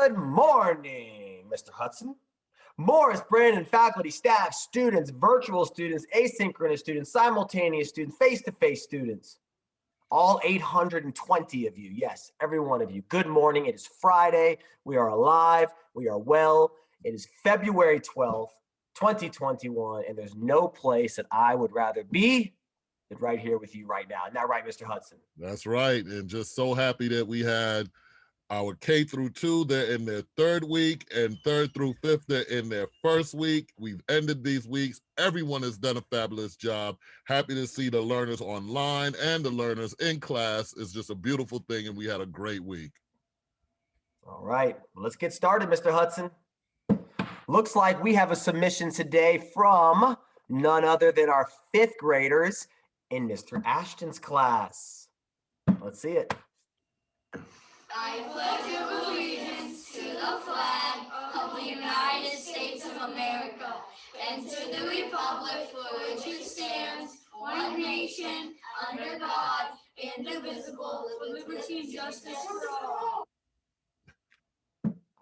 Good morning, Mr. Hudson. Morris, Brandon, faculty, staff, students, virtual students, asynchronous students, simultaneous students, face-to-face students. All 820 of you, yes, every one of you. Good morning. It is Friday. We are alive. We are well. It is February 12th, 2021, and there's no place that I would rather be than right here with you right now. Isn't that right, Mr. Hudson? That's right. And just so happy that we had our K through 2, they're in their third week, and 3rd through 5th, they're in their first week. We've ended these weeks. Everyone has done a fabulous job. Happy to see the learners online and the learners in class. It's just a beautiful thing, and we had a great week. All right, let's get started, Mr. Hudson. Looks like we have a submission today from none other than our 5th graders in Mr. Ashton's class. Let's see it. I pledge allegiance to the flag of the United States of America and to the republic for which it stands, one nation, under God, indivisible, with liberty and justice for all.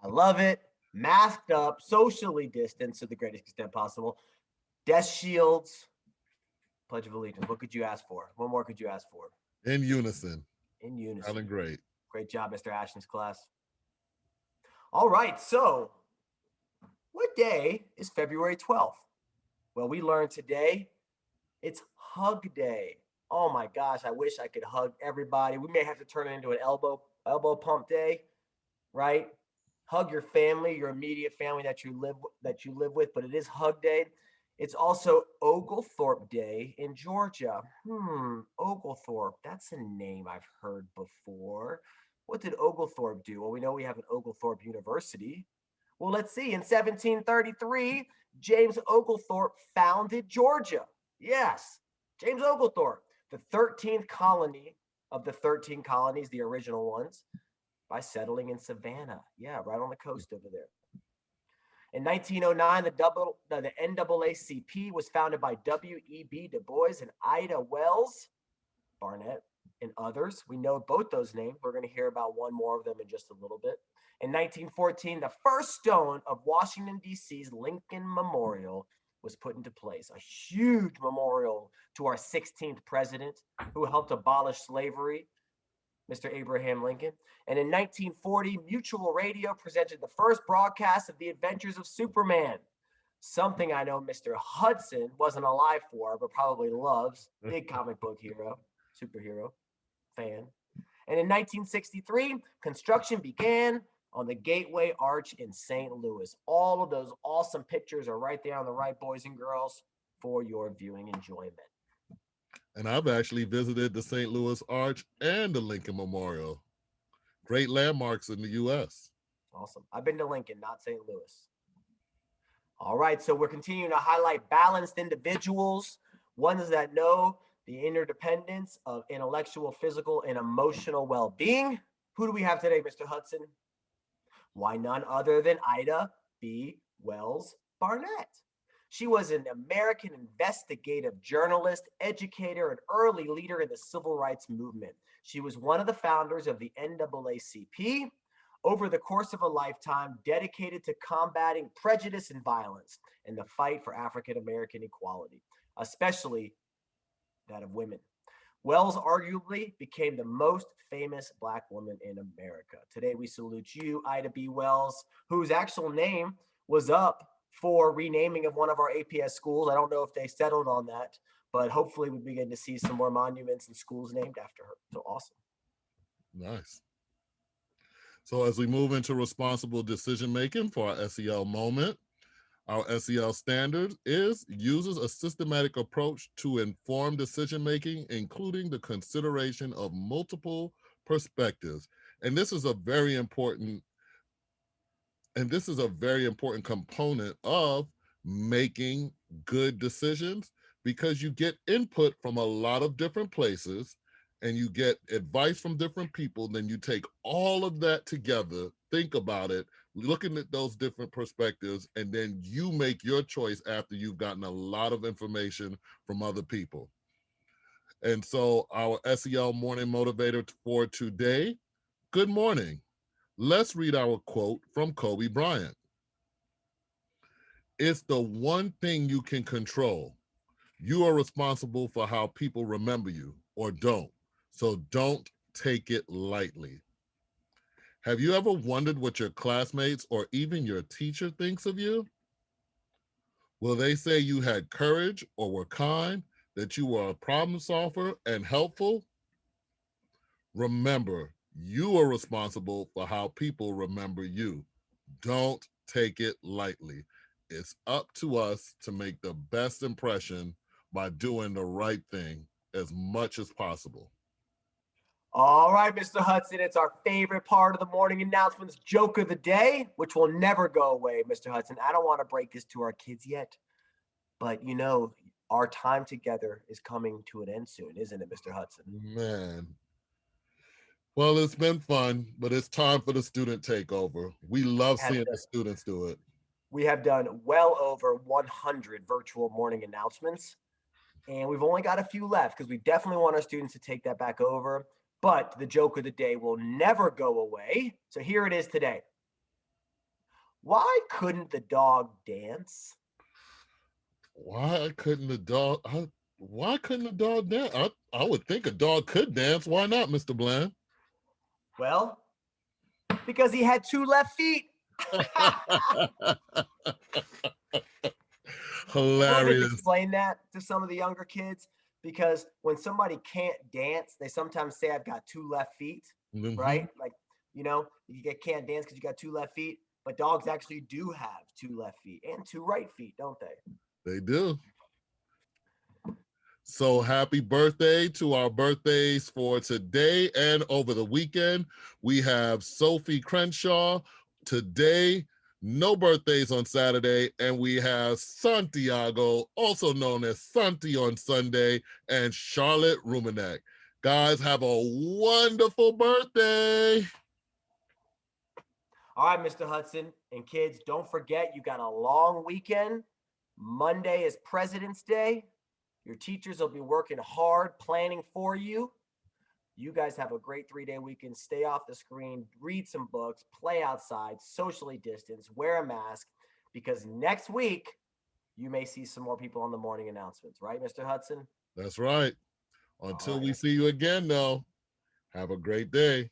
I love it. Masked up, socially distanced to the greatest extent possible. Desk shields, Pledge of Allegiance. What could you ask for? What more could you ask for? In unison. In unison. Sounding great. Great job, Mr. Ashton's class. All right, so what day is February 12th? Well, we learned today it's Hug Day. Oh my gosh, I wish I could hug everybody. We may have to turn it into an elbow pump day, right? Hug your family, your immediate family that you live with, but it is Hug Day. It's also Oglethorpe Day in Georgia. Oglethorpe, that's a name I've heard before. What did Oglethorpe do? Well, we know we have an Oglethorpe University. Well, let's see. In 1733, James Oglethorpe founded Georgia. Yes, James Oglethorpe, the 13th colony of the 13 colonies, the original ones, by settling in Savannah. Yeah, right on the coast over there. In 1909, the NAACP was founded by W.E.B. Du Bois and Ida Wells Barnett and others. We know both those names. We're going to hear about one more of them in just a little bit. In 1914, the first stone of Washington, D.C.'s Lincoln Memorial was put into place, a huge memorial to our 16th president who helped abolish slavery, Mr. Abraham Lincoln. And in 1940, Mutual Radio presented the first broadcast of The Adventures of Superman, something I know Mr. Hudson wasn't alive for, but probably loves. Big comic book hero, superhero fan. And in 1963, construction began on the Gateway Arch in St. Louis. All of those awesome pictures are right there on the right, boys and girls, for your viewing enjoyment. And I've actually visited the St. Louis Arch and the Lincoln Memorial. Great landmarks in the U.S. Awesome. I've been to Lincoln, not St. Louis. All right, so we're continuing to highlight balanced individuals, ones that know the interdependence of intellectual, physical, and emotional well-being. Who do we have today, Mr. Hudson? Why, none other than Ida B. Wells Barnett. She was an American investigative journalist, educator, and early leader in the civil rights movement. She was one of the founders of the NAACP. Over the course of a lifetime, dedicated to combating prejudice and violence and the fight for African American equality, especially that of women. Wells arguably became the most famous Black woman in America. Today, we salute you, Ida B. Wells, whose actual name was up for renaming of one of our APS schools. I don't know if they settled on that, but hopefully we begin to see some more monuments and schools named after her. So awesome. Nice. So as we move into responsible decision-making for our SEL moment, our SEL standard uses a systematic approach to inform decision-making, including the consideration of multiple perspectives. And this is a very important component of making good decisions, because you get input from a lot of different places and you get advice from different people. Then you take all of that together, think about it, looking at those different perspectives, and then you make your choice after you've gotten a lot of information from other people. And so our SEL morning motivator for today, good morning. Let's read our quote from Kobe Bryant. It's the one thing you can control. You are responsible for how people remember you or don't. So don't take it lightly. Have you ever wondered what your classmates or even your teacher thinks of you? Will they say you had courage or were kind, that you were a problem solver and helpful? Remember, you are responsible for how people remember you. Don't take it lightly. It's up to us to make the best impression by doing the right thing as much as possible. All right, Mr. Hudson, it's our favorite part of the morning announcements, joke of the day, which will never go away, Mr. Hudson. I don't want to break this to our kids yet, but you know, our time together is coming to an end soon, isn't it, Mr. Hudson? Man. Well, it's been fun, but it's time for the student takeover. We love seeing the students do it. We have done well over 100 virtual morning announcements, and we've only got a few left because we definitely want our students to take that back over. But the joke of the day will never go away. So here it is today. Why couldn't the dog dance? Why couldn't the dog? Why couldn't a dog dance? I would think a dog could dance. Why not, Mr. Bland? Well, because he had 2 left feet. Hilarious. Explain that to some of the younger kids, because when somebody can't dance, they sometimes say, I've got 2 left feet, right? Like, you know, you can't dance because you got 2 left feet, but dogs actually do have 2 left feet and 2 right feet, don't they? They do. So happy birthday to our birthdays for today and over the weekend. We have Sophie Crenshaw today, no birthdays on Saturday, and we have Santiago, also known as Santi, on Sunday, and Charlotte Ruminek. Guys, have a wonderful birthday. All right, Mr. Hudson, and kids, don't forget you got a long weekend. Monday is President's Day. Your teachers will be working hard planning for you. You guys have a great 3-day weekend. Stay off the screen, read some books, play outside, socially distance, wear a mask, because next week you may see some more people on the morning announcements, right, Mr. Hudson? That's right. Until we see you again, though, have a great day.